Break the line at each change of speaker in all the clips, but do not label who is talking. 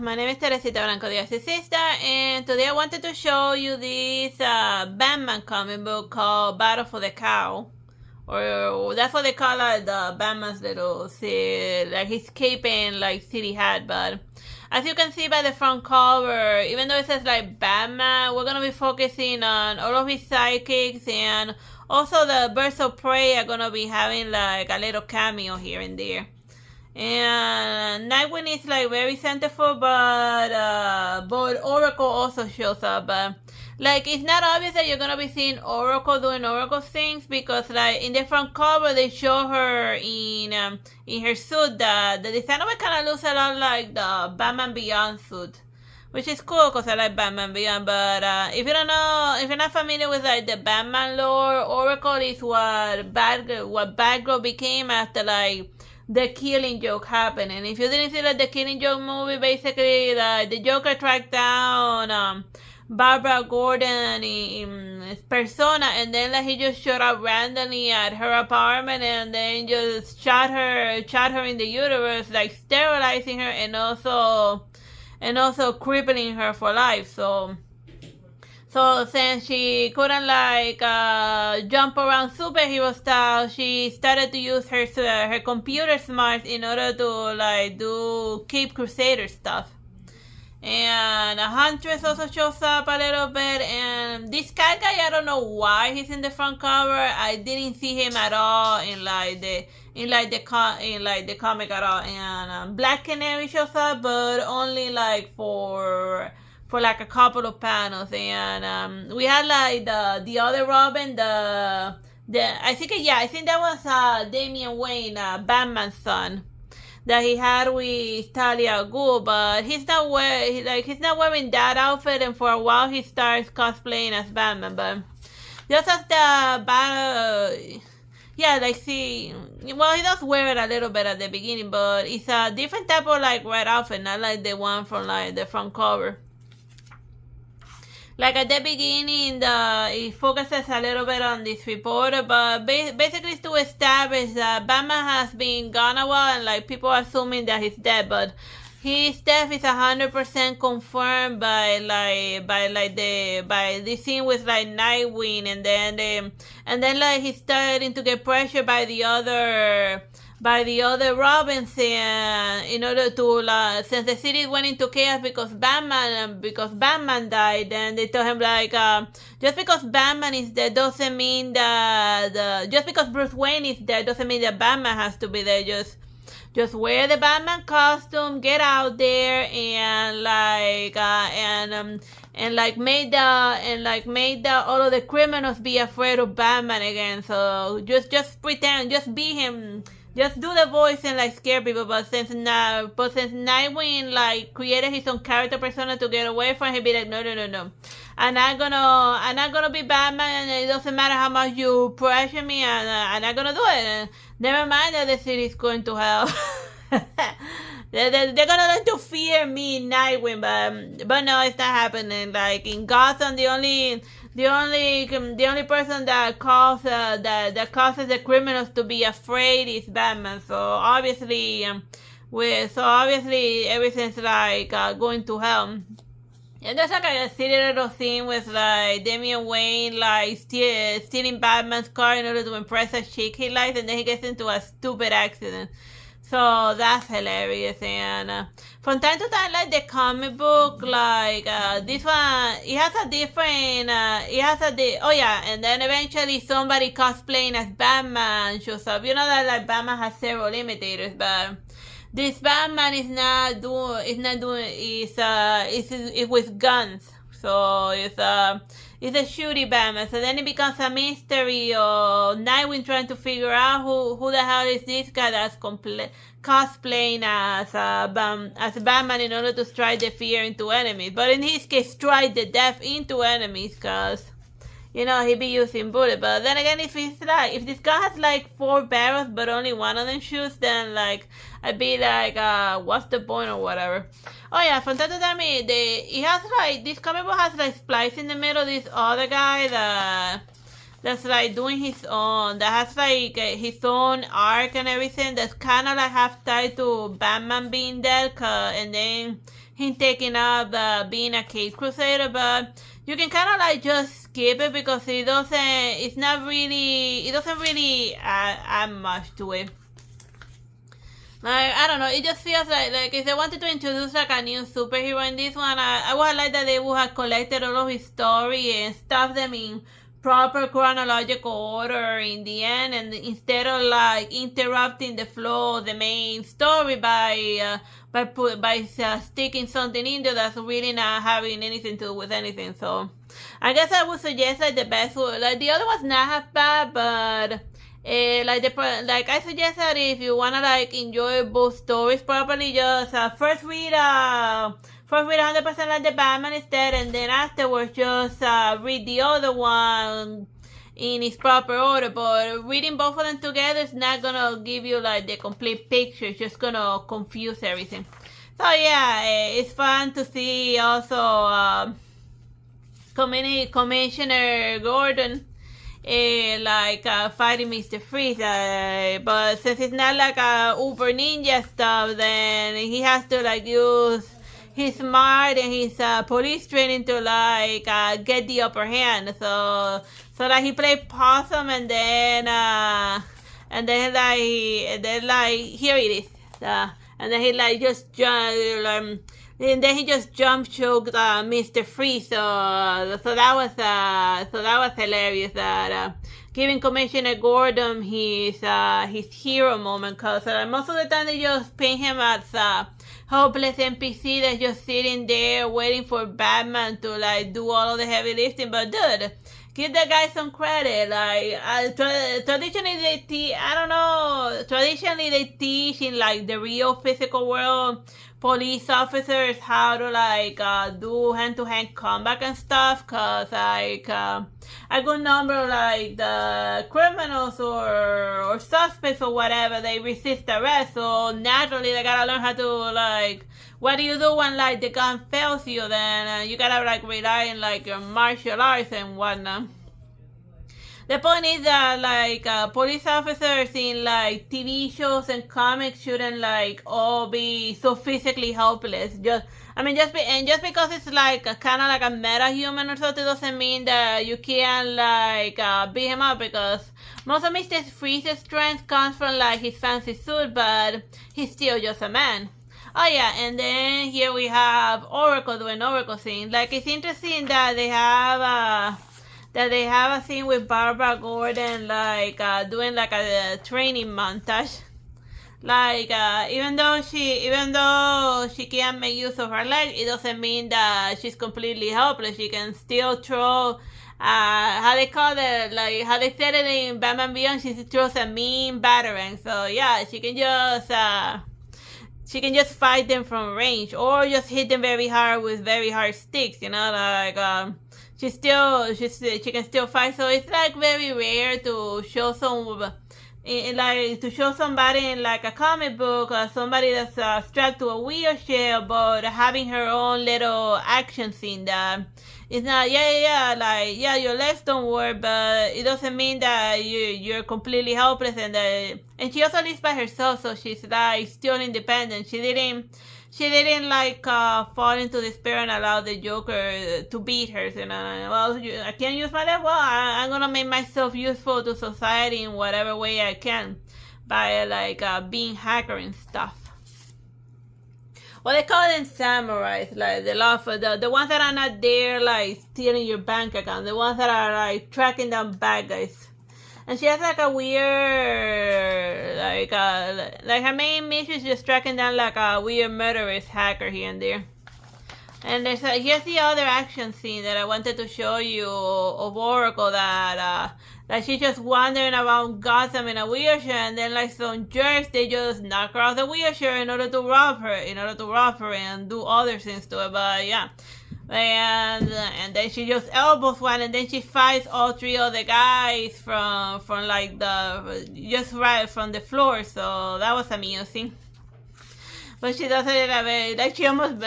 my name is Teresita Blanco, the Artsy Sister, and today I wanted to show you this Batman comic book called Battle for the Cowl. Or that's what they call it, the Batman's little, like his cape and like city hat. But as you can see by the front cover, even though it says like Batman, we're gonna be focusing on all of his sidekicks, and also the Birds of Prey are gonna be having like a little cameo here and there. And Nightwing is like very centerfold, but Oracle also shows up. But like it's not obvious that you're gonna be seeing Oracle doing Oracle things, because like in the front cover they show her in her suit. The design of it kind of looks a lot like the Batman Beyond suit, which is cool because I like Batman Beyond. But if you don't know, if you're not familiar with like the Batman lore, Oracle is what Batgirl became after like the Killing Joke happened. And if you didn't see like the Killing Joke movie, basically the Joker tracked down Barbara Gordon in persona, and then like he just showed up randomly at her apartment and then just shot her in the uterus, like sterilizing her and also crippling her for life. So since she couldn't like jump around superhero style, she started to use her computer smarts in order to like do Cape Crusader stuff. And Huntress also shows up a little bit, and this cat guy, I don't know why he's in the front cover. I didn't see him at all in the comic at all. And Black Canary shows up, but only like for like a couple of panels. And we had like the other Robin, I think that was Damian Wayne, Batman's son, that he had with Talia al Ghul, but he's not wearing that outfit, and for a while he starts cosplaying as Batman. But just as the battle, he does wear it a little bit at the beginning, but it's a different type of like red outfit, not like the one from like the front cover. Like at the beginning, it focuses a little bit on this reporter, but basically it's to establish that Batman has been gone a while, and like people are assuming that he's dead, but his death is 100% confirmed by this scene with like Nightwing, and then like he's starting to get pressured by the other Robins, in order to since the city went into chaos because Batman died, and they told him like just because Batman is dead doesn't mean that just because Bruce Wayne is dead doesn't mean that Batman has to be there. Just wear the Batman costume, get out there, and made all of the criminals be afraid of Batman again. So just pretend, just be him. Just do the voice and like scare people, but since Nightwing like created his own character persona to get away from, he'd be like, no. I'm not gonna be Batman, and it doesn't matter how much you pressure me, and I'm not gonna do it. And never mind that the city's going to hell. They're gonna learn to fear me, Nightwing, but no, it's not happening. Like in Gotham, the only person that causes the criminals to be afraid is Batman. So obviously everything's like going to hell. And there's like a silly little scene with like Damian Wayne like stealing Batman's car in order to impress a chick he likes, and then he gets into a stupid accident. So that's hilarious. And from time to time, like the comic book, like this one, it has a different, and then eventually somebody cosplaying as Batman shows up. You know that like Batman has several imitators, but this Batman is with guns. So it's a shooty Batman. So then it becomes a mystery of Nightwing trying to figure out who the hell is this guy that's cosplaying as Batman in order to strike the fear into enemies. But in his case, strike the death into enemies, because he'd be using bullets. But then again, if this guy has like 4 barrels but only one of them shoots, then like I'd be like, what's the point or whatever. Oh yeah, from time to time, it has like, this comic book has like Splice in the middle, this other guy that's like doing his own, that has like his own arc and everything, that's kind of like half tied to Batman being dead, and then him taking up being a Caped Crusader. But you can kind of like just skip it because it doesn't really add much to it. Like, I don't know, it just feels like if they wanted to introduce like a new superhero in this one, I would like that they would have collected all of his story and stuffed them in proper chronological order in the end, and instead of like interrupting the flow of the main story by sticking something in there that's really not having anything to do with anything. So I guess I would suggest like the best one, like the other one's not half bad, but like I suggest that if you wanna like enjoy both stories properly, just first read 100% like the Batman instead, and then afterwards just read the other one in its proper order. But reading both of them together is not gonna give you like the complete picture. It's just gonna confuse everything. So yeah, it's fun to see also Commissioner Gordon fighting Mr. Freeze, but since it's not like a uber ninja stuff, then he has to like use his smart and his police training to like get the upper hand. So like he played possum, and then here it is, and then he like just and then he just jump choked Mr. Freeze. So that was hilarious. That giving Commissioner Gordon his hero moment, cause most of the time they just paint him as hopeless NPC that's just sitting there waiting for Batman to like do all of the heavy lifting. But dude, give the guy some credit. Like traditionally they teach in like the real physical world police officers how to like do hand-to-hand combat and stuff, cause like a good number of like the criminals or suspects or whatever, they resist arrest, so naturally they gotta learn how to like, what do you do when like the gun fails you? Then you gotta like rely on like your martial arts and whatnot. The point is that like police officers in like TV shows and comics shouldn't like all be so physically helpless. Just because it's like kind of like a meta human or something doesn't mean that you can't like beat him up, because most of Mr. Freeze's strength comes from like his fancy suit, but he's still just a man. Oh yeah, and then here we have Oracle doing Oracle scene. Like, it's interesting that they have a scene with Barbara Gordon like doing like a training montage. Like even though she can't make use of her leg, it doesn't mean that she's completely helpless. She can still throw how they call it, like how they said it in Batman Beyond, she throws a mean batarang. So yeah, she can just fight them from range, or just hit them very hard with very hard sticks, you know, like she can still fight. So it's like very rare to show somebody in like a comic book, somebody that's strapped to a wheelchair, but having her own little action scene that it's not your legs don't work, but it doesn't mean that you're completely helpless. And she also lives by herself, so she's like still independent. She didn't like fall into despair and allow the Joker to beat her. You know, well, I can't use my leg. Well, I'm gonna make myself useful to society in whatever way I can by like being hacker and stuff. Well, they call them samurais, like the ones that are not there like stealing your bank account, the ones that are like tracking down bad guys. And she has like a weird, like her main mission is just tracking down like a weird murderous hacker here and there. And here's the other action scene that I wanted to show you of Oracle, that she's just wandering around Gotham in a wheelchair, and then like some jerks, they just knock her off the wheelchair in order to rob her and do other things to her. But yeah. And then she just elbows one, and then she fights all three of the guys from like just right from the floor. So that was amusing. But she doesn't have it. Like she almost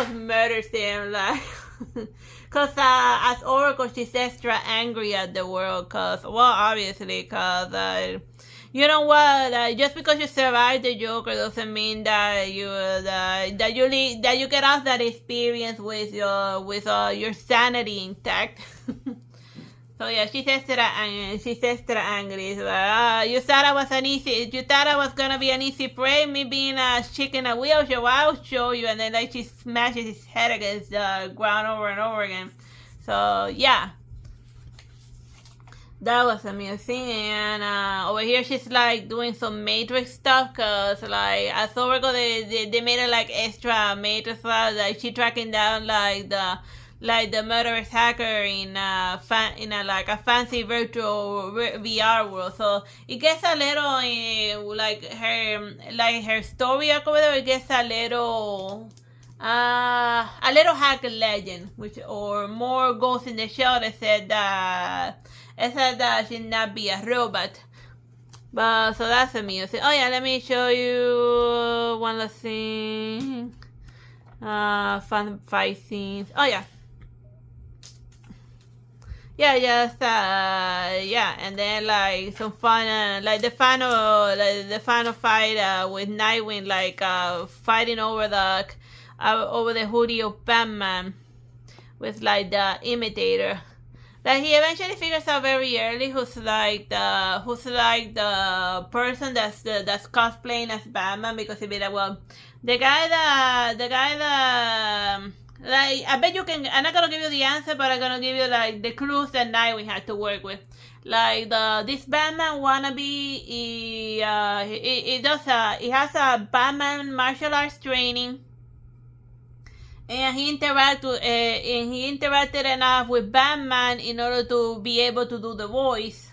murders them. Like Because as Oracle, she's extra angry at the world. Because, well, obviously, because you know what? Just because you survive the Joker doesn't mean that you get off that experience with your sanity intact. So yeah, she's extra angry. So, you thought I was gonna be an easy prey, me being a chick in a wheelchair. Well, I'll show you. And then like she smashes his head against the ground over and over again. So yeah, that was amusing. And over here she's like doing some Matrix stuff, cause like at Oracle they made it like extra Matrix stuff. Like she tracking down like the murderous hacker in a fancy virtual VR world. So it gets a little like her story arc over there. It gets a little hacker legend, which or more Ghost in the Shell that said that she not be a robot. But so that's the music. Oh yeah, let me show you one last thing. Fun fight scenes. Oh yeah. Yeah, just yeah, and then like some fun, like the final fight with Nightwing, like fighting over the hoodie of Batman with like the imitator. Like he eventually figures out very early who's like the person that's cosplaying as Batman, because he'd be like, well, the guy that like, I bet you can. I'm not gonna give you the answer, but I'm gonna give you like the clues that Nightwing had to work with. Like this Batman wannabe, he has a Batman martial arts training, and he interacted enough with Batman in order to be able to do the voice.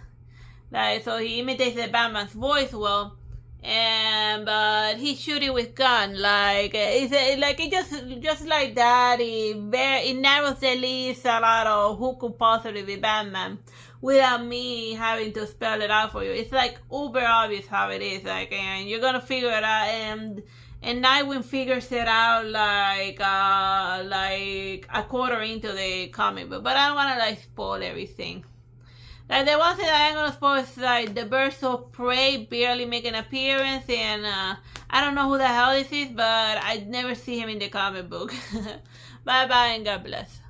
Like, so he imitates the Batman's voice well. But he's shooting with gun, like it just like that. It narrows the list a lot of who could possibly be Batman without me having to spell it out for you. It's like uber obvious how it is, like, and you're gonna figure it out. And Nightwing figures it out like a quarter into the comic book, but I don't wanna like spoil everything. Like the one thing that I'm gonna spoil is like the Birds of Prey barely make an appearance, and I don't know who the hell this is, but I never see him in the comic book. Bye bye and God bless.